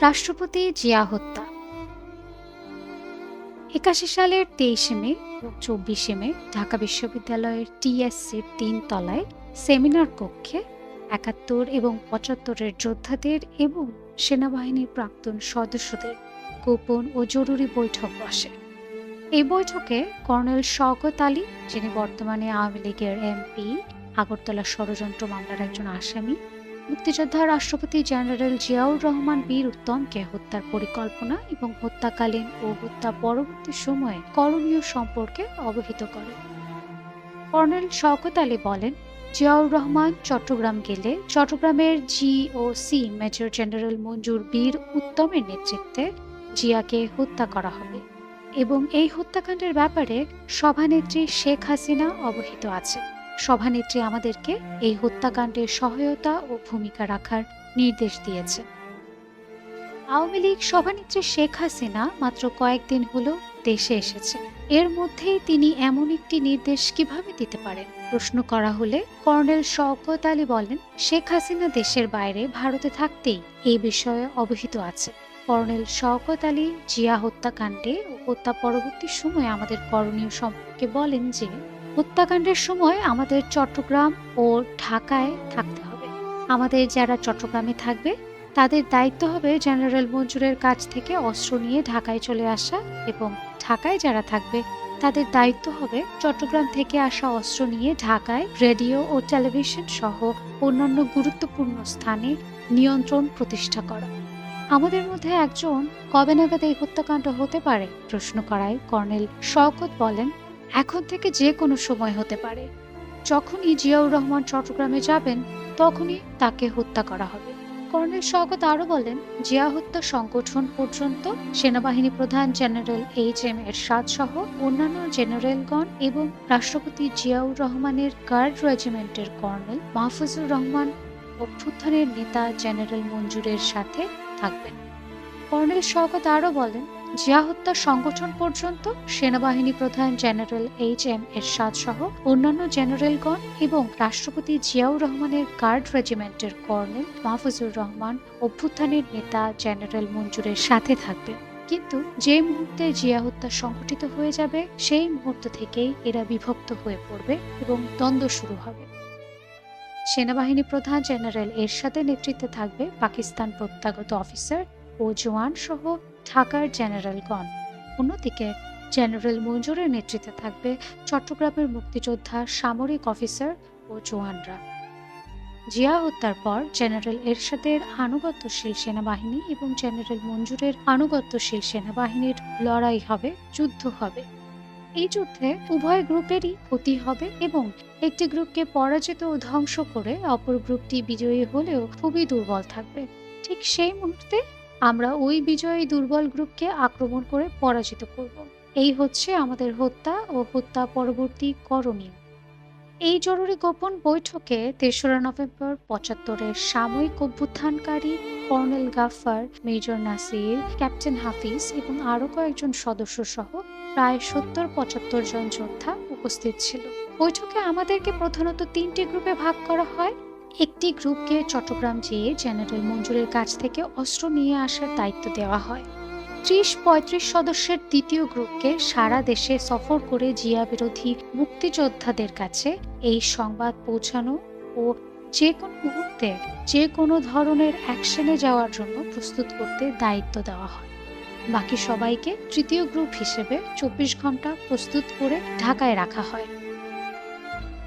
রাষ্ট্রপতি জিয়া হত্যা ৮১ সালের ২৩ মে ও ২৪ মে ঢাকা বিশ্ববিদ্যালয়ের টিএসসির ৩ তলায় সেমিনার কক্ষে ৭১ এবং ৭৫-এর যোদ্ধাদের এবং সেনাবাহিনীর প্রাক্তন সদস্যদের গোপন ও জরুরি বৈঠক বসে। এই বৈঠকে কর্নেল শওকত আলী, যিনি বর্তমানে আওয়ামী লীগের এমপি, আগরতলা ষড়যন্ত্র মামলার একজন আসামি, মুক্তিযোদ্ধা রাষ্ট্রপতি জেনারেল জিয়াউর রহমান বীর উত্তমকে হত্যার পরিকল্পনা এবং হত্যাকালীন ও হত্যা পরবর্তী সময়ে করণীয় সম্পর্কে অবহিত করে। কর্নেল শওকত আলী বলেন, জিয়াউর রহমান চট্টগ্রাম গেলে চট্টগ্রামের জিওসি মেজর জেনারেল মঞ্জুর বীর উত্তমের নেতৃত্বে জিয়াকে হত্যা করা হবে এবং এই হত্যাকাণ্ডের ব্যাপারে সভানেত্রী শেখ হাসিনা অবহিত আছে। সভানেত্রী আমাদেরকে এই হত্যাকাণ্ডের সহায়তা ও ভূমিকা রাখার নির্দেশ দিয়েছে। আওয়ামী লীগ সভানেত্রী শেখ হাসিনা মাত্র কয়েকদিন হলো দেশে এসেছে, এর মধ্যেই তিনি এমন একটি নির্দেশ কিভাবে দিতে পারেন প্রশ্ন করা হলে কর্নেল শওকত আলী বলেন, শেখ হাসিনা দেশের বাইরে ভারতে থাকতেই এই বিষয়ে অবহিত আছে। কর্নেল শওকত আলী জিয়া হত্যাকাণ্ডে ও হত্যা পরবর্তী সময়ে আমাদের করণীয় সম্পর্কে বলেন যে, হত্যাকাণ্ডের সময় আমাদের চট্টগ্রাম ও ঢাকায় থাকতে হবে। আমাদের যারা চট্টগ্রামে থাকবে তাদের দায়িত্ব হবে জেনারেল মঞ্জুরের কাছ থেকে অস্ত্র নিয়ে ঢাকায় চলে আসা এবং ঢাকায় যারা থাকবে তাদের দায়িত্ব হবে চট্টগ্রাম থেকে আসা অস্ত্র নিয়ে ঢাকায় রেডিও ও টেলিভিশন সহ অন্যান্য গুরুত্বপূর্ণ স্থানে নিয়ন্ত্রণ প্রতিষ্ঠা করা। আমাদের মধ্যে একজন কবে নাগাদ এই হত্যাকাণ্ড হতে পারে প্রশ্ন করায় কর্নেল শওকত বলেন, এখন থেকে যে কোনো সময় হতে পারে। যখনই জিয়াউর রহমান চট্টগ্রামে যাবেন তখনই তাকে হত্যা করা হবে। কর্নেল শওকত আরও বলেন, জিয়া হত্যা সংগঠন পর্যন্ত সেনাবাহিনী প্রধান জেনারেল এইচ.এম. এরশাদ সহ অন্যান্য জেনারেলগণ এবং রাষ্ট্রপতি জিয়াউর রহমানের গার্ড রেজিমেন্টের কর্নেল মাহফুজুর রহমান অভ্যুত্থানের নেতা জেনারেল মঞ্জুরের সাথে থাকবেন। কর্নেল শওকত আরও বলেন, জিয়া হত্যা সংগঠন পর্যন্ত সেনাবাহিনী প্রধান জেনারেল এইচ.এম. এরশাদ সহ অন্যান্য জেনারেলগণ এবং রাষ্ট্রপতি জিয়াউর রহমানের গার্ড রেজিমেন্টের কর্নেল মাহফুজুর রহমান অভ্যুত্থানের নেতা জেনারেল মঞ্জুরের সাথে থাকবে। কিন্তু যে মুহূর্তে জিয়া হত্যা সংঘটিত হয়ে যাবে সেই মুহূর্ত থেকেই এরা বিভক্ত হয়ে পড়বে এবং দ্বন্দ্ব শুরু হবে। সেনাবাহিনী প্রধান জেনারেল এরশাদের নেতৃত্বে থাকবে পাকিস্তান প্রত্যাগত অফিসার ও জওয়ান সহ ঢাকার জেনারেলগণ। অন্যদিকে জেনারেল মঞ্জুরের নেতৃত্বে থাকবে চট্টগ্রামের মুক্তিযোদ্ধা সামরিক অফিসার ও জওয়ানরা। জিয়া হত্যার পর জেনারেল এরশাদের আনুগত্যশীল সেনাবাহিনী এবং জেনারেল মঞ্জুরের আনুগত্যশীল সেনাবাহিনীর লড়াই হবে, যুদ্ধ হবে। এই যুদ্ধে উভয় গ্রুপেরই ক্ষতি হবে এবং একটি গ্রুপকে পরাজিত ও ধ্বংস করে অপর গ্রুপটি বিজয়ী হলেও খুবই দুর্বল থাকবে। ঠিক সেই মুহূর্তে আমরা ওই বিজয়ী দুর্বল গ্রুপকে আক্রমণ করে পরাজিত করব। এই হচ্ছে আমাদের হত্যা ও হত্যা পরবর্তী করণীয়। এই জরুরি গোপন বৈঠকে ৩রা নভেম্বর ৭৫-এর সাময়িক অভ্যুত্থানকারী colonel Gaffar, major Nasir, captain Hafiz এবং আরও কয়েকজন সদস্য সহ প্রায় ৭০-৭৫ জন যোদ্ধা উপস্থিত ছিল। বৈঠকে আমাদেরকে প্রধানত ৩টি গ্রুপে ভাগ করা হয়। একটি গ্রুপকে চট্টগ্রাম যেয়ে জেনারেল মঞ্জুরের কাছ থেকে অস্ত্র নিয়ে আসার দায়িত্ব দেওয়া হয়। ৩০-৩৫ সদস্যের দ্বিতীয় গ্রুপকে সারা দেশে সফর করে জিয়া বিরোধী মুক্তিযোদ্ধাদের কাছে এই সংবাদ পৌঁছানো ও যে কোনো মুহূর্তে যে কোনো ধরনের অ্যাকশনে যাওয়ার জন্য প্রস্তুত করতে দায়িত্ব দেওয়া হয়। বাকি সবাইকে তৃতীয় গ্রুপ হিসেবে ২৪ ঘন্টা প্রস্তুত করে ঢাকায় রাখা হয়।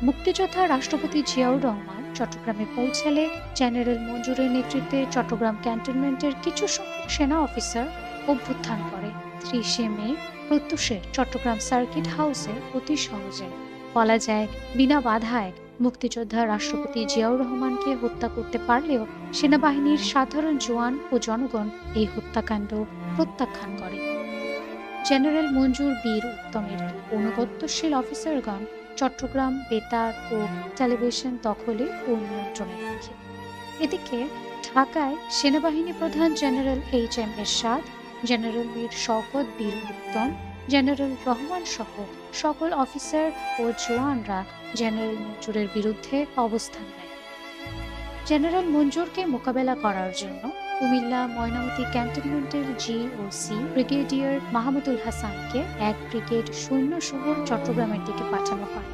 মুক্তিযোদ্ধা রাষ্ট্রপতি জিয়াউর রহমান চট্টগ্রামে পৌঁছালে জেনারেল মঞ্জুরের নেতৃত্বে চট্টগ্রাম ক্যান্টনমেন্টের কিছু সংখ্যক সেনা অফিসার অভ্যুত্থান করে ৩০ মে প্রত্যুষে চট্টগ্রাম সার্কিট হাউসে অতি সহজে বলা যায় বিনা বাধায় মুক্তিযোদ্ধা রাষ্ট্রপতি জিয়াউর রহমানকে হত্যা করতে পারলেও সেনাবাহিনীর সাধারণ জওয়ান ও জনগণ এই হত্যাকাণ্ড প্রত্যাখ্যান করে। জেনারেল মঞ্জুর বীর উত্তমের অনুগত্যশীল অফিসারগণ চট্টগ্রাম, বেতার ও টেলিভিশন দখলে ও নিয়ন্ত্রণে রাখে। এদিকে ঢাকায় সেনাবাহিনী প্রধান জেনারেল এইচ.এম. এরশাদ, জেনারেল মীর শওকত বীর উত্তম, জেনারেল রহমান সহ সকল অফিসার ও জওয়ানরা জেনারেল মঞ্জুরের বিরুদ্ধে অবস্থান নেয়। জেনারেল মঞ্জুরকে মোকাবেলা করার জন্য কুমিল্লা ময়নামতি ক্যান্টনমেন্টের জিওসি ব্রিগেডিয়ার মাহমুদুল হাসানকে ১ ব্রিগেড সৈন্যসহ চট্টগ্রামের দিকে পাঠানো হয়।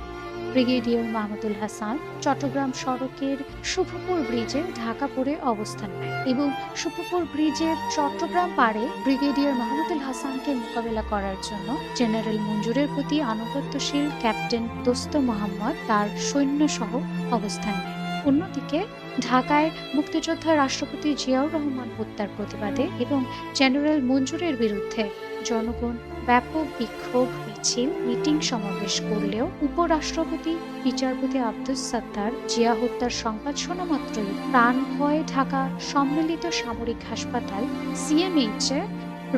ব্রিগেডিয়ার মাহমুদুল হাসান চট্টগ্রাম সড়কের শুভপুর ব্রিজে ঢাকা পড়ে অবস্থান নেয় এবং শুভপুর ব্রিজের চট্টগ্রাম পাড়ে ব্রিগেডিয়ার মাহমুদুল হাসানকে মোকাবেলা করার জন্য জেনারেল মঞ্জুরের প্রতি আনুগত্যশীল ক্যাপ্টেন দোস্ত মোহাম্মদ তার সৈন্যসহ অবস্থান নেয়। অন্যদিকে ঢাকায় মুক্তিযোদ্ধা রাষ্ট্রপতি জিয়াউর রহমান হত্যার প্রতিবাদে এবং জেনারেল মঞ্জুরের বিরুদ্ধে জনগণ ব্যাপক বিক্ষোভ মিছিল মিটিং সমাবেশ করলেও উপরাষ্ট্রপতি বিচারপতি আব্দুস সাত্তার জিয়া হত্যার সংবাদ শোনা মাত্রই প্রাণ ভয়ে ঢাকা সম্মিলিত সামরিক হাসপাতাল সিএমএইচে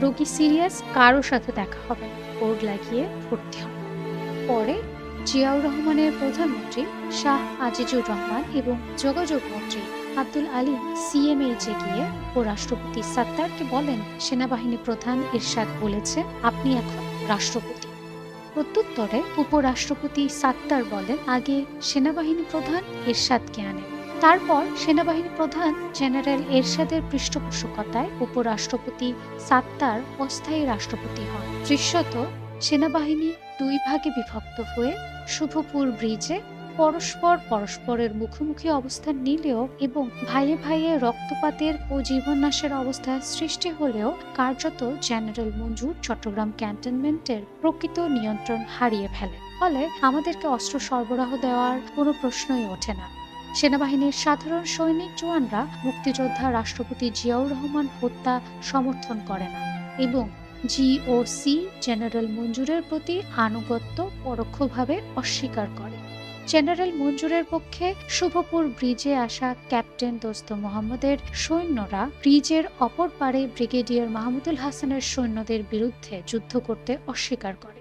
রোগী সিরিয়াস কারো সাথে দেখা হবে না বোর্ড লাগিয়ে ভর্তি হন। পরে জিয়াউর রহমানের প্রধানমন্ত্রী শাহ আজিজুর রহমান এবং যোগাযোগ মন্ত্রী আব্দুল আলী সিএমএইচে গিয়ে উপরাষ্ট্রপতি সাত্তারকে বলেন, সেনাবাহিনী প্রধান এরশাদ বলেছেন আপনি এখন রাষ্ট্রপতি। প্রত্যুত্তরে উপরাষ্ট্রপতি সাত্তার বলেন, আগে সেনাবাহিনী প্রধান এরশাদকে আনেন। তারপর সেনাবাহিনী প্রধান জেনারেল এরশাদের পৃষ্ঠপোষকতায় উপরাষ্ট্রপতি সাত্তার অস্থায়ী রাষ্ট্রপতি হন। দৃশ্যত সেনাবাহিনী ২ ভাগে বিভক্ত হয়ে শুভপুর ব্রিজে পরস্পরের মুখোমুখি অবস্থান নিলেও এবং ভাইয়ে ভাইয়ে রক্তপাতের ও জীবননাশের অবস্থা সৃষ্টি হলেও কার্যত জেনারেল মঞ্জুর চট্টগ্রাম ক্যান্টনমেন্টের প্রকৃত নিয়ন্ত্রণ হারিয়ে ফেলে। ফলে আমাদেরকে অস্ত্র সরবরাহ দেওয়ার কোনো প্রশ্নই ওঠে না। সেনাবাহিনীর সাধারণ সৈনিক জওয়ানরা মুক্তিযোদ্ধা রাষ্ট্রপতি জিয়াউর রহমান হত্যা সমর্থন করে না এবং জিওসি জেনারেল মঞ্জুরের প্রতি আনুগত্য পরোক্ষভাবে অস্বীকার করে। জেনারেল মঞ্জুরের পক্ষে শুভপুর ব্রিজে আসা ক্যাপ্টেন দোস্ত মোহাম্মদের সৈন্যরা ব্রিজের অপর পারে ব্রিগেডিয়ার মাহমুদুল হাসানের সৈন্যদের বিরুদ্ধে যুদ্ধ করতে অস্বীকার করে।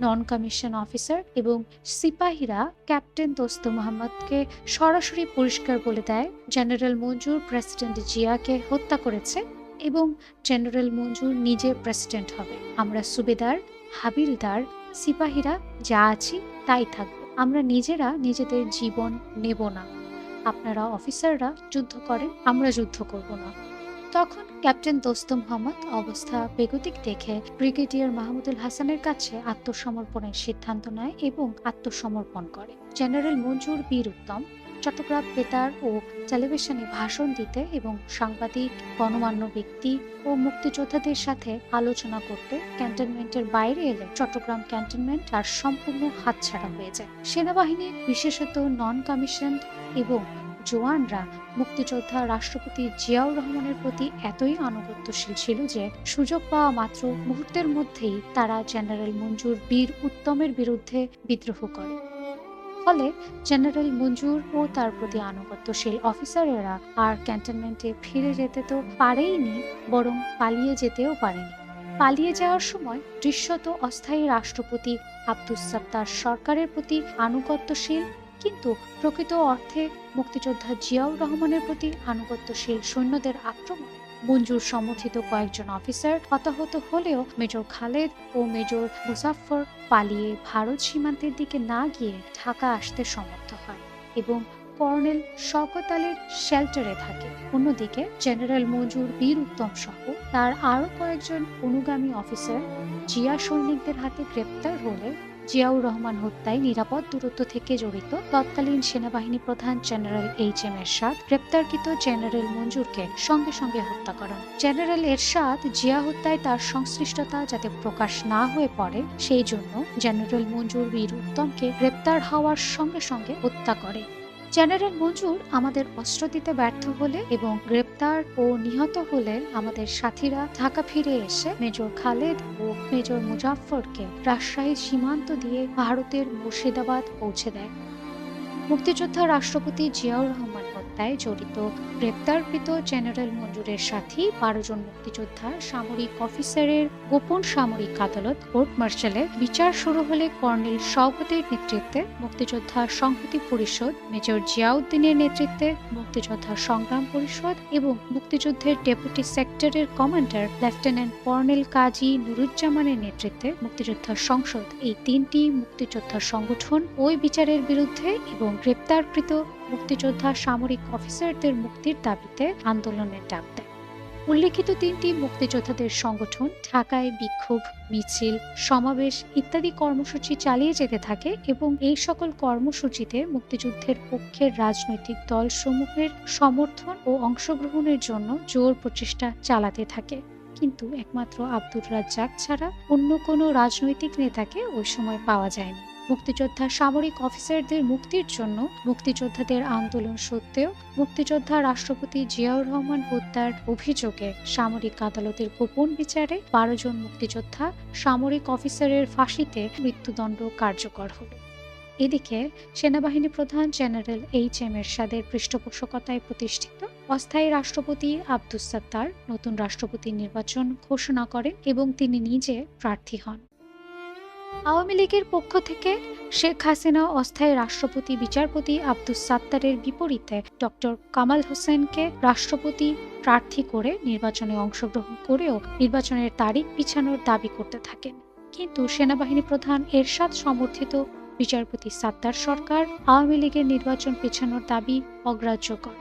নন কমিশন অফিসার এবং সিপাহীরা ক্যাপ্টেন দোস্ত মোহাম্মদকে সরাসরি পরিষ্কার বলে দেয় জেনারেল মঞ্জুর প্রেসিডেন্ট জিয়াকে হত্যা করেছে এবং জেনারেল মঞ্জুর নিজে প্রেসিডেন্ট হবে। আমরা সুবেদার, হাবিলদার, সিপাহীরা যা আছি তাই থাকবে। আমরা নিজেরা নিজেদের জীবন নেব না। আপনারা অফিসাররা যুদ্ধ করেন, আমরা যুদ্ধ করব না। তখন ক্যাপ্টেন দোস্ত মোহাম্মদ অবস্থা বেগতিক দেখে ব্রিগেডিয়ার মাহমুদুল হাসানের কাছে আত্মসমর্পণের সিদ্ধান্ত নেয় এবং আত্মসমর্পণ করে। জেনারেল মঞ্জুর বীর উত্তম চট্টগ্রাম বেতার ও টেলিভিশনে ভাষণ দিতে এবং সাংবাদিক, গণমান্য ব্যক্তি ও মুক্তিযোদ্ধাদের সাথে আলোচনা করতে ক্যান্টনমেন্টের বাইরে এলে চট্টগ্রাম ক্যান্টনমেন্ট আর সম্পূর্ণ হাতছাড়া হয়ে যায়। সেনাবাহিনীর বিশেষত নন কমিশন এবং জওয়ানরা মুক্তিযোদ্ধা রাষ্ট্রপতি জিয়াউর রহমানের প্রতি এতই আনুগত্যশীল ছিল যে সুযোগ পাওয়া মাত্র মুহূর্তের মধ্যেই তারা জেনারেল মঞ্জুর বীর উত্তমের বিরুদ্ধে বিদ্রোহ করে। ফলে জেনারেল মঞ্জুর ও তার প্রতি আনুগত্যশীল অফিসারেরা আর ক্যান্টনমেন্টে ফিরে যেতে তো পারেইনি, বরং পালিয়ে যেতেও পারেনি। পালিয়ে যাওয়ার সময় দৃশ্যত অস্থায়ী রাষ্ট্রপতি আব্দুস সাত্তার সরকারের প্রতি আনুগত্যশীল কিন্তু প্রকৃত অর্থে মুক্তিযোদ্ধা জিয়াউর রহমানের প্রতি আনুগত্যশীল সৈন্যদের আক্রমণে মঞ্জুর সমর্থিত কয়েকজন অফিসার হতাহত হলেও মেজর খালেদ ও মেজর মুজাফফর পালিয়ে ভারত সীমান্তের দিকে না গিয়ে ঢাকা আসতে সমর্থ হয় এবং কর্নেল শওকত আলীর শেল্টারে থাকে। অন্যদিকে জেনারেল মঞ্জুর বীর উত্তম সহ তার আরও কয়েকজন অনুগামী অফিসার জিয়া সৈনিকদের হাতে গ্রেপ্তার হলে জিয়াউর রহমান হত্যায় নিরাপদ দূরত্ব থেকে জড়িত তৎকালীন সেনাবাহিনী প্রধান জেনারেল এইচ.এম. এরশাদ গ্রেপ্তারকৃত জেনারেল মঞ্জুরকে সঙ্গে সঙ্গে হত্যা করেন। জেনারেল এরশাদ জিয়া হত্যায় তার সংশ্লিষ্টতা যাতে প্রকাশ না হয়ে পড়ে সেই জন্য জেনারেল মঞ্জুর বীর উত্তমকে গ্রেপ্তার হওয়ার সঙ্গে সঙ্গে হত্যা করে। জেনারেল মঞ্জুর আমাদের অস্ত্র দিতে ব্যর্থ হলে এবং গ্রেপ্তার ও নিহত হলে আমাদের সাথীরা ঢাকা ফিরে এসে মেজর খালেদ ও মেজর মুজাফফরকে রাজশাহী সীমান্ত দিয়ে ভারতের মুর্শিদাবাদ পৌঁছে দেয়। মুক্তিযোদ্ধা রাষ্ট্রপতি জিয়াউর রহমান হত্যায় জড়িত গ্রেপ্তারকৃত জেনারেল মঞ্জুরের সাথী ১২ জন মুক্তিযোদ্ধা সামরিক অফিসারের গোপন সামরিক আদালত কোর্ট মার্শালে বিচার শুরু হলে কর্নেল শওকতের নেতৃত্বে মুক্তিযোদ্ধা সংহতি পরিষদ, মেজর জিয়াউদ্দিনের নেতৃত্বে মুক্তিযোদ্ধা সংগ্রাম পরিষদ এবং মুক্তিযুদ্ধের ডেপুটি সেক্টরের কমান্ডার লেফটেন্যান্ট কর্নেল কাজী নুরুজ্জামানের নেতৃত্বে মুক্তিযোদ্ধা সংসদ, এই ৩টি মুক্তিযোদ্ধা সংগঠন ওই বিচারের বিরুদ্ধে এবং গ্রেপ্তারকৃত মুক্তিযোদ্ধা সামরিক অফিসারদের মুক্তির দাবিতে আন্দোলনের ডাক দেয়। উল্লেখিত তিনটি মুক্তিযোদ্ধাদের সংগঠন ঢাকায় বিক্ষোভ, মিছিল, সমাবেশ ইত্যাদি কর্মসূচি চালিয়ে যেতে থাকে এবং এই সকল কর্মসূচিতে মুক্তিযুদ্ধের পক্ষের রাজনৈতিক দলসমূহের সমর্থন ও অংশগ্রহণের জন্য জোর প্রচেষ্টা চালাতে থাকে। কিন্তু একমাত্র আব্দুর রাজ্জাক ছাড়া অন্য কোনো রাজনৈতিক নেতাকে ওই সময় পাওয়া যায়নি। মুক্তিযোদ্ধা সামরিক অফিসারদের মুক্তির জন্য মুক্তিযোদ্ধাদের আন্দোলন সত্ত্বেও মুক্তিযোদ্ধা রাষ্ট্রপতি জিয়াউর রহমান হত্যার অভিযোগে সামরিক আদালতের গোপন বিচারে ১২ জন মুক্তিযোদ্ধা সামরিক অফিসারের ফাঁসিতে মৃত্যুদণ্ড কার্যকর হল। এদিকে সেনাবাহিনী প্রধান জেনারেল এইচ.এম. এরশাদের পৃষ্ঠপোষকতায় প্রতিষ্ঠিত অস্থায়ী রাষ্ট্রপতি আব্দুস সাত্তার নতুন রাষ্ট্রপতি নির্বাচন ঘোষণা করেন এবং তিনি নিজে প্রার্থী হন। আওয়ামী লীগের পক্ষ থেকে শেখ হাসিনা অস্থায়ী রাষ্ট্রপতি বিচারপতি আব্দুস সাত্তারের বিপরীতে ডক্টর কামাল হোসেনকে রাষ্ট্রপতি প্রার্থী করে নির্বাচনে অংশগ্রহণ করেও নির্বাচনের তারিখ পিছানোর দাবি করতে থাকেন। কিন্তু সেনাবাহিনী প্রধান এরশাদ সমর্থিত বিচারপতি সাত্তার সরকার আওয়ামী লীগের নির্বাচন পেছানোর দাবি অগ্রাহ্য করে।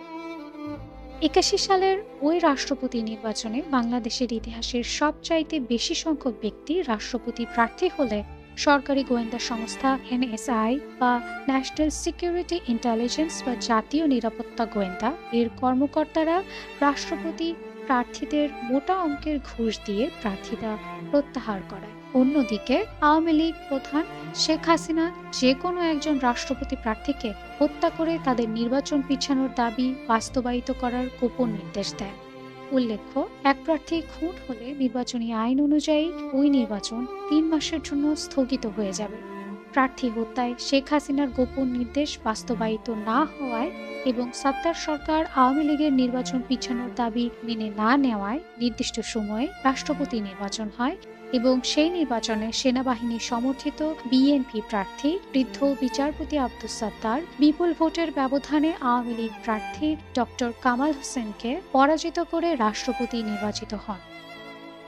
৮১ সালের ওই রাষ্ট্রপতি নির্বাচনে বাংলাদেশের ইতিহাসের সবচাইতে বেশি সংখ্যক ব্যক্তি রাষ্ট্রপতি প্রার্থী হলে সরকারি গোয়েন্দা সংস্থা এনএসআই বা ন্যাশনাল সিকিউরিটি ইন্টেলিজেন্স বা জাতীয় নিরাপত্তা গোয়েন্দা এর কর্মকর্তারা রাষ্ট্রপতি প্রার্থীদের মোটা অঙ্কের ঘুষ দিয়ে প্রার্থিতা প্রত্যাহার করায়। অন্যদিকে আওয়ামী লীগ প্রধান শেখ হাসিনা যে কোনো একজন রাষ্ট্রপতি প্রার্থীকে হত্যা করে তাদের নির্বাচন পিছানোর দাবি বাস্তবায়িত করার গোপন নির্দেশ দেয়। উল্লেখ্য, এক প্রার্থী খুন হলে নির্বাচনী আইন অনুযায়ী ওই নির্বাচন ৩ মাসের জন্য স্থগিত হয়ে যাবে। প্রার্থী হত্যায় শেখ হাসিনার গোপন নির্দেশ বাস্তবায়িত না হওয়ায় এবং সাত্তার সরকার আওয়ামী লীগের নির্বাচন পিছানোর দাবি মেনে না নেওয়ায় নির্দিষ্ট সময়ে রাষ্ট্রপতি নির্বাচন হয় এবং সেই নির্বাচনে সেনাবাহিনী সমর্থিত বিএনপি প্রার্থী বৃদ্ধ বিচারপতি আব্দুস সাত্তার বিপুল ভোটের ব্যবধানে আওয়ামী লীগ প্রার্থী ডক্টর কামাল হোসেনকে পরাজিত করে রাষ্ট্রপতি নির্বাচিত হন।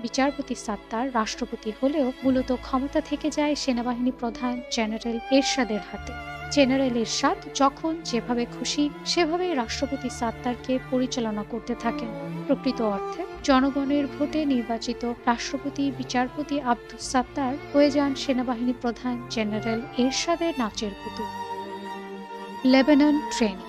বিচারপতি সাত্তার রাষ্ট্রপতি হলেও মূলত ক্ষমতা থেকে যায় সেনাবাহিনী প্রধান জেনারেল এরশাদের হাতে। জেনারেল এরশাদ যখন যেভাবে খুশি সেভাবেই রাষ্ট্রপতি সাত্তারকে পরিচালনা করতে থাকেন। প্রকৃত অর্থে জনগণের ভোটে নির্বাচিত রাষ্ট্রপতি বিচারপতি আব্দুস সাত্তার হয়ে যান সেনাবাহিনী প্রধান জেনারেল এরশাদের নাচের পুতুল। Lebanon training.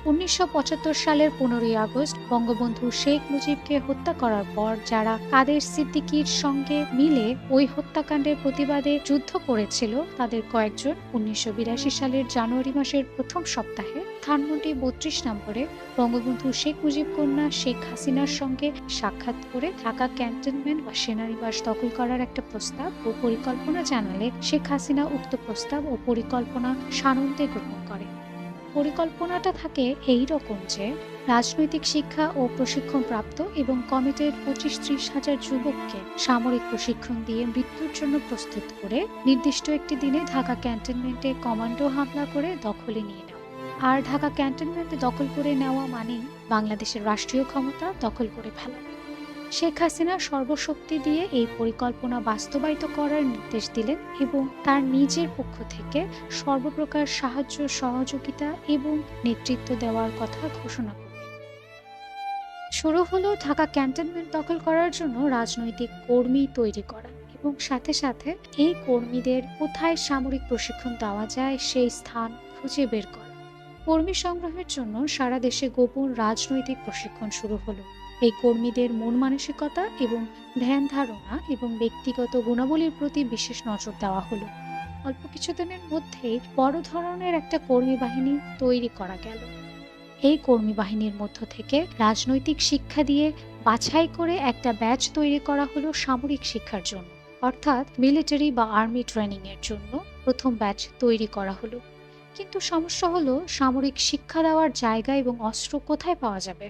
১৯৭৫ সালের ১৫ই আগস্ট বঙ্গবন্ধু শেখ মুজিবকে হত্যা করার পর যারা কাদের সিদ্দিকীর সঙ্গে মিলে ওই হত্যাকাণ্ডের প্রতিবাদে যুদ্ধ করেছিল তাদের কয়েকজন ১৯৮২ সালের জানুয়ারি মাসের প্রথম সপ্তাহে ধানমন্ডি ৩২ নম্বরে বঙ্গবন্ধু শেখ মুজিব কন্যা শেখ হাসিনার সঙ্গে সাক্ষাৎ করে ঢাকা ক্যান্টনমেন্ট বা সেনানিবাস দখল করার একটা প্রস্তাব ও পরিকল্পনা জানালে শেখ হাসিনা উক্ত প্রস্তাব ও পরিকল্পনা সানন্দে গ্রহণ করে। পরিকল্পনাটা থাকে এই রকম যে রাজনৈতিক শিক্ষা ও প্রশিক্ষণ প্রাপ্ত এবং কমিটেড ২৫-৩০ হাজার যুবককে সামরিক প্রশিক্ষণ দিয়ে মৃত্যুর জন্য প্রস্তুত করে নির্দিষ্ট একটি দিনে ঢাকা ক্যান্টনমেন্টে কমান্ডো হামলা করে দখলে নিয়ে নেওয়া। আর ঢাকা ক্যান্টনমেন্টে দখল করে নেওয়া মানেই বাংলাদেশের রাষ্ট্রীয় ক্ষমতা দখল করে ফেলা। শেখ হাসিনা সর্বশক্তি দিয়ে এই পরিকল্পনা বাস্তবায়িত করার নির্দেশ দিলেন এবং তার নিজের পক্ষ থেকে সর্বপ্রকার সাহায্য সহযোগিতা এবং নেতৃত্ব দেওয়ার কথা ঘোষণা করলেন। শুরু হলো ঢাকা ক্যান্টনমেন্ট দখল করার জন্য রাজনৈতিক কর্মী তৈরি করা এবং সাথে সাথে এই কর্মীদের কোথায় সামরিক প্রশিক্ষণ দেওয়া যায় সেই স্থান খুঁজে বের করা। কর্মী সংগ্রহের জন্য সারা দেশে গোপন রাজনৈতিক প্রশিক্ষণ শুরু হলো। এই কর্মীদের মন মানসিকতা এবং ধ্যান ধারণা এবং ব্যক্তিগত গুণাবলীর প্রতি বিশেষ নজর দেওয়া হলো। অল্প কিছুদিনের মধ্যেই বড় ধরনের একটা কর্মী বাহিনী তৈরি করা গেল। এই কর্মী বাহিনীর মধ্য থেকে রাজনৈতিক শিক্ষা দিয়ে বাছাই করে একটা ব্যাচ তৈরি করা হলো সামরিক শিক্ষার জন্য, অর্থাৎ মিলিটারি বা আর্মি ট্রেনিং এর জন্য প্রথম ব্যাচ তৈরি করা হলো। কিন্তু সমস্যা হলো সামরিক শিক্ষা দেওয়ার জায়গা এবং অস্ত্র কোথায় পাওয়া যাবে।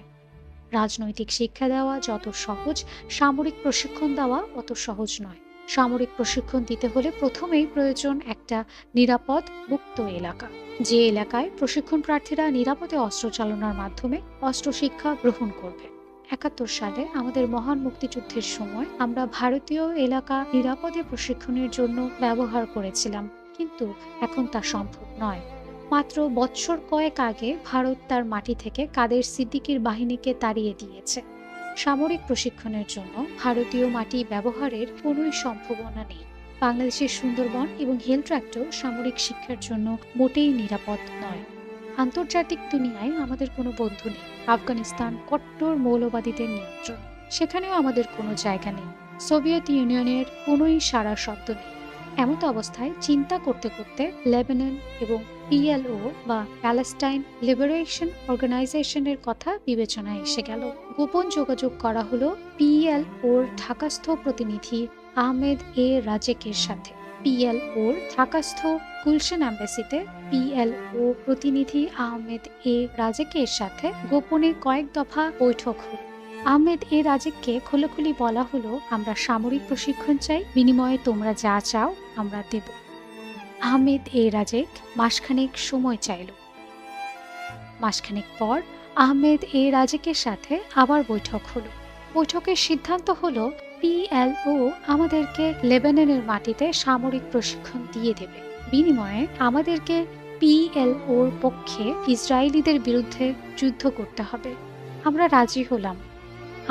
রাজনৈতিক শিক্ষা দেওয়া যত সহজ, সামরিক প্রশিক্ষণ দেওয়া অত সহজ নয়। সামরিক প্রশিক্ষণ দিতে হলে প্রথমেই প্রয়োজন একটা নিরাপদ মুক্ত এলাকা, যে এলাকায় প্রশিক্ষণ প্রার্থীরা নিরাপদে অস্ত্র চালনার মাধ্যমে অস্ত্র শিক্ষা গ্রহণ করবে। ৭১ সালে আমাদের মহান মুক্তিযুদ্ধের সময় আমরা ভারতীয় এলাকা নিরাপদে প্রশিক্ষণের জন্য ব্যবহার করেছিলাম, কিন্তু এখন তা সম্ভব নয়। মাত্র বছর কয়েক আগে ভারত তার মাটি থেকে কাদের সিদ্দিকীর বাহিনীকে তাড়িয়ে দিয়েছে। সামরিক প্রশিক্ষণের জন্য ভারতীয় মাটি ব্যবহারের কোনোই সম্ভাবনা নেই। বাংলাদেশের সুন্দরবন এবং হিল ট্র্যাক্টও সামরিক শিক্ষার জন্য মোটেই নিরাপদ নয়। আন্তর্জাতিক দুনিয়ায় আমাদের কোনো বন্ধু নেই। আফগানিস্তান কট্টর মৌলবাদীদের নিয়ন্ত্রণ, সেখানেও আমাদের কোনো জায়গা নেই। সোভিয়েত ইউনিয়নের কোনোই সাড়া শব্দ নেই। এমত অবস্থায় চিন্তা করতে করতে লেবানন এবং পিএলও বা প্যালেস্টাইন লিবারেশন অর্গানাইজেশনের কথা বিবেচনায় এসে গেল। গোপন যোগাযোগ করা হলো পিএলওর ঢাকাস্থ প্রতিনিধি আহমেদ এ রাজেকের সাথে। পিএলওর ঢাকাস্থ গুলশান অ্যাম্বাসিতে পিএলও প্রতিনিধি আহমেদ এ রাজেকের সাথে গোপনে কয়েক দফা বৈঠক হল। আহমেদ এ রাজেককে খোলাখুলি বলা হলো, আমরা সামরিক প্রশিক্ষণ চাই, বিনিময়ে তোমরা যা চাও আমরা দেব। আহমেদ এ রাজেক মাসখানেক সময় চাইল। মাসখানেক পর আহমেদ এ রাজেকের সাথে আবার বৈঠক হলো। বৈঠকের সিদ্ধান্ত হলো পিএলও আমাদেরকে লেবাননের মাটিতে সামরিক প্রশিক্ষণ দিয়ে দেবে, বিনিময়ে আমাদেরকে পিএলওর পক্ষে ইসরায়েলিদের বিরুদ্ধে যুদ্ধ করতে হবে। আমরা রাজি হলাম।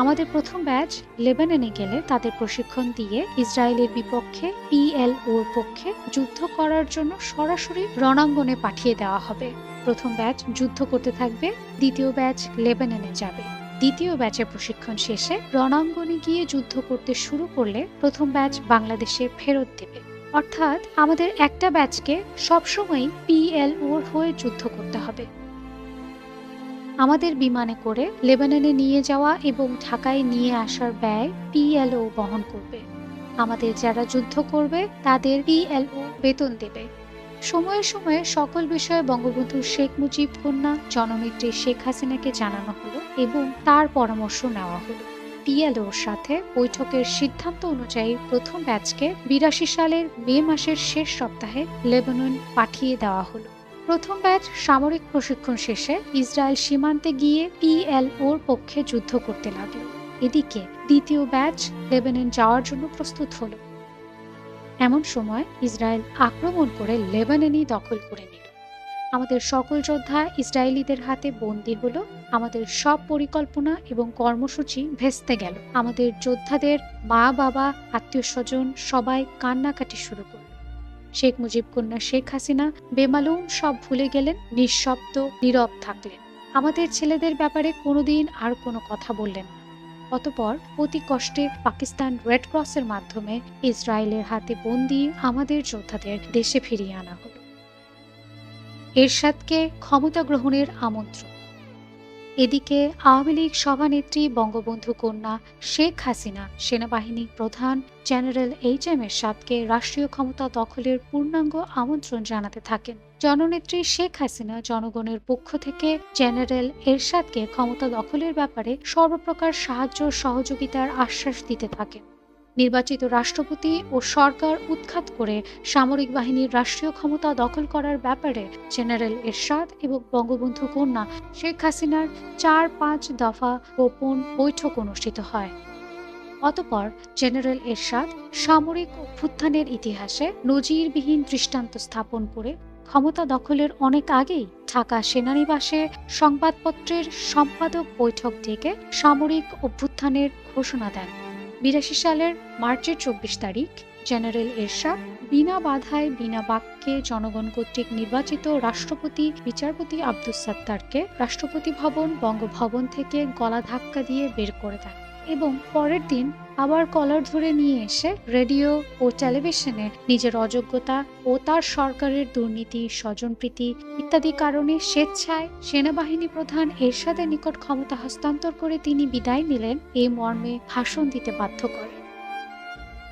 আমাদের প্রথম ব্যাচ লেবাননে গেলে তাদের প্রশিক্ষণ দিয়ে ইসরায়েলের বিপক্ষে পিএলওর পক্ষে যুদ্ধ করার জন্য সরাসরি রণাঙ্গনে পাঠিয়ে দেওয়া হবে। প্রথম ব্যাচ যুদ্ধ করতে থাকবে, দ্বিতীয় ব্যাচ লেবাননে যাবে। দ্বিতীয় ব্যাচের প্রশিক্ষণ শেষে রণাঙ্গনে গিয়ে যুদ্ধ করতে শুরু করলে প্রথম ব্যাচ বাংলাদেশে ফেরত দেবে। অর্থাৎ আমাদের একটা ব্যাচকে সবসময় পিএলওর হয়ে যুদ্ধ করতে হবে। আমাদের বিমানে করে লেবাননে নিয়ে যাওয়া এবং ঢাকায় নিয়ে আসার ব্যয় পিএলও বহন করবে। আমাদের যারা যুদ্ধ করবে তাদের পিএলও বেতন দেবে। সময়ে সময়ে সকল বিষয়ে বঙ্গবন্ধু শেখ মুজিব কন্যা জননেত্রী শেখ হাসিনাকে জানানো হলো এবং তার পরামর্শ নেওয়া হলো। পিএলওর সাথে বৈঠকের সিদ্ধান্ত অনুযায়ী প্রথম ব্যাচকে ৮২ সালের মে মাসের শেষ সপ্তাহে লেবানন পাঠিয়ে দেওয়া হলো। প্রথম ব্যাচ সামরিক প্রশিক্ষণ শেষে ইসরায়েল সীমান্তে গিয়ে পিএলওর পক্ষে যুদ্ধ করতে লাগলো। এদিকে দ্বিতীয় ব্যাচ লেবানন যাওয়ার জন্য প্রস্তুত হলো। এমন সময় ইসরায়েল আক্রমণ করে লেবাননই দখল করে নিল। আমাদের সকল যোদ্ধা ইসরায়েলিদের হাতে বন্দী হলো। আমাদের সব পরিকল্পনা এবং কর্মসূচি ভেস্তে গেল। আমাদের যোদ্ধাদের মা বাবা আত্মীয় স্বজন সবাই কান্নাকাটি শুরু করল। শেখ মুজিব কন্যা শেখ হাসিনা বেমালুম সব ভুলে গেলেন, নিঃশব্দ নীরব থাকলেন। আমাদের ছেলেদের ব্যাপারে কোনোদিন আর কোনো কথা বললেন না। অতঃপর অতি কষ্টে পাকিস্তান রেড ক্রসের মাধ্যমে ইসরায়েলের হাতে বন্দী আমাদের যোদ্ধাদের দেশে ফিরিয়ে আনা হলো। এরশাদকে ক্ষমতা গ্রহণের আমন্ত্রণ। এদিকে আওয়ামী লীগ সভানেত্রী বঙ্গবন্ধু কন্যা শেখ হাসিনা সেনাবাহিনী প্রধান জেনারেল এইচ.এম. এরশাদকে রাষ্ট্রীয় ক্ষমতা দখলের পূর্ণাঙ্গ আমন্ত্রণ জানাতে থাকেন। জননেত্রী শেখ হাসিনা জনগণের পক্ষ থেকে জেনারেল এরশাদকে ক্ষমতা দখলের ব্যাপারে সর্বপ্রকার সাহায্য সহযোগিতার আশ্বাস দিতে থাকেন। নির্বাচিত রাষ্ট্রপতি ও সরকার উৎখাত করে সামরিক বাহিনীর রাষ্ট্রীয় ক্ষমতা দখল করার ব্যাপারে জেনারেল এরশাদ এবং বঙ্গবন্ধু কন্যা শেখ হাসিনার ৪-৫ দফা গোপন বৈঠক অনুষ্ঠিত হয়। অতঃপর জেনারেল এরশাদ সামরিক অভ্যুত্থানের ইতিহাসে নজিরবিহীন দৃষ্টান্ত স্থাপন করে ক্ষমতা দখলের অনেক আগেই ঢাকা সেনানিবাসে সংবাদপত্রের সম্পাদক বৈঠক ডেকে সামরিক অভ্যুত্থানের ঘোষণা দেন। ৮২ সালের মার্চের ২৪ তারিখ জেনারেল এরশাদ বিনা বাধায় বিনা বাক্যে জনগণ কর্তৃক নির্বাচিত রাষ্ট্রপতি বিচারপতি আব্দুস সাত্তারকে রাষ্ট্রপতি ভবন বঙ্গভবন থেকে গলা ধাক্কা দিয়ে বের করে দেন এবং পরের দিন আবার কলার ধরে নিয়ে এসে রেডিও ও টেলিভিশনে নিজের অযোগ্যতা ও তার সরকারের দুর্নীতি স্বজনপ্রীতি ইত্যাদি কারণে স্বেচ্ছায় সেনাবাহিনী প্রধান এরশাদের নিকট ক্ষমতা হস্তান্তর করে তিনি বিদায় নিলেন এই মর্মে ভাষণ দিতে বাধ্য করে।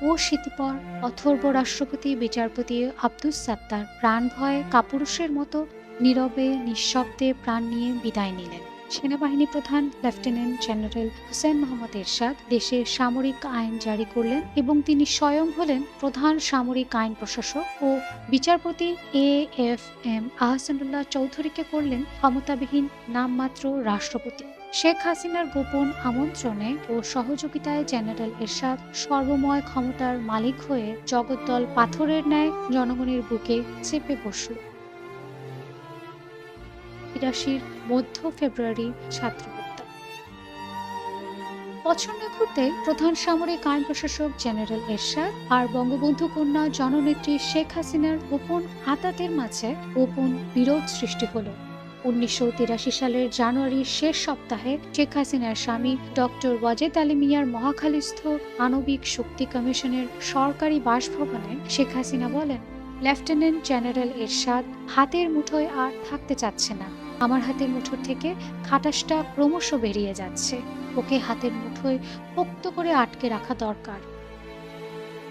ও স্মৃতিপর অথর্ব রাষ্ট্রপতি বিচারপতি আব্দুস সাত্তার প্রাণ ভয়ে কাপুরুষের মতো নীরবে নিঃশব্দে প্রাণ নিয়ে বিদায় নিলেন। সেনাবাহিনী প্রধান লেফটেন্যান্ট জেনারেল হুসেন মোহাম্মদ এরশাদ দেশের সামরিক আইন জারি করলেন এবং তিনি স্বয়ং হলেন প্রধান সামরিক আইন প্রশাসক ও বিচারপতি AFM আহসানুল্লাহ চৌধুরীকে করলেন ক্ষমতাবিহীন নামমাত্র রাষ্ট্রপতি। শেখ হাসিনার গোপন আমন্ত্রণে ও সহযোগিতায় জেনারেল এরশাদ সর্বময় ক্ষমতার মালিক হয়ে জগদ্দল পাথরের ন্যায় জনগণের বুকে চেপে বসল। ৮২ মধ্য ফেব্রুয়ারি ছাত্র হত্যা। পছন্দ ঘুরতে প্রধান সামরিক আইন প্রশাসক জেনারেল এরশাদ আর বঙ্গবন্ধু কন্যা জননেত্রী শেখ হাসিনার গোপন আঁতাতের মাঝে গোপন বিরোধ সৃষ্টি হলো। ১৯৮৩ সালের জানুয়ারির শেষ সপ্তাহে শেখ হাসিনার স্বামী ডক্টর ওয়াজেদ আলী মিয়ার মহাখালীস্থ আণবিক শক্তি কমিশনের সরকারি বাসভবনে শেখ হাসিনা বলেন, লেফটেন্যান্ট জেনারেল এরশাদ হাতের মুঠোয় আর থাকতে চাচ্ছে না। আমার হাতের মুঠো থেকে খাটাসটা ক্রমশ বেরিয়ে যাচ্ছে। ওকে হাতের মুঠোয় পোক্ত করে আটকে রাখা দরকার।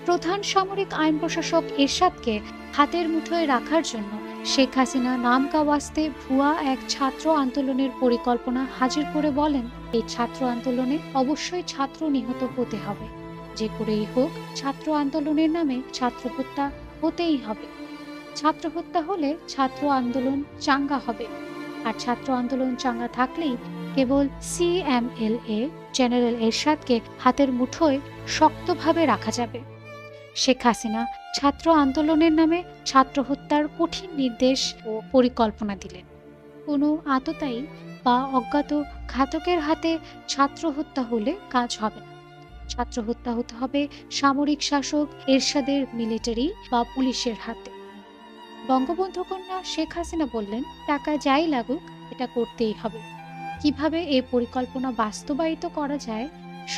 প্রধান সামরিক আইন প্রশাসক এরশাদকে হাতের মুঠোয় রাখার জন্য শেখ হাসিনা নামকা ওয়াস্তে ভুয়া এক ছাত্র আন্দোলনের পরিকল্পনা হাজির করে বলেন, এই ছাত্র আন্দোলনে অবশ্যই ছাত্র নিহত হতে হবে। যে করেই হোক ছাত্র আন্দোলনের নামে ছাত্র হত্যা হতেই হবে। ছাত্র হত্যা হলে ছাত্র আন্দোলন চাঙ্গা হবে, আর ছাত্র আন্দোলন চাঙ্গা থাকলেই কেবল সিএমএলএ জেনারেল এরশাদকে হাতের মুঠোয় শক্তভাবে রাখা যাবে। শেখ হাসিনা ছাত্র আন্দোলনের নামে ছাত্র হত্যার কঠিন নির্দেশ ও পরিকল্পনা দিলেন। কোনো আততায়ী বা অজ্ঞাত ঘাতকের হাতে ছাত্র হত্যা হলে কাজ হবে না। ছাত্র হত্যা হতে হবে সামরিক শাসক এরশাদের মিলিটারি বা পুলিশের হাতে। বঙ্গবন্ধু কন্যা শেখ হাসিনা বললেন, টাকা যাই লাগুক এটা করতেই হবে। কিভাবে এই পরিকল্পনা বাস্তবায়িত করা যায়,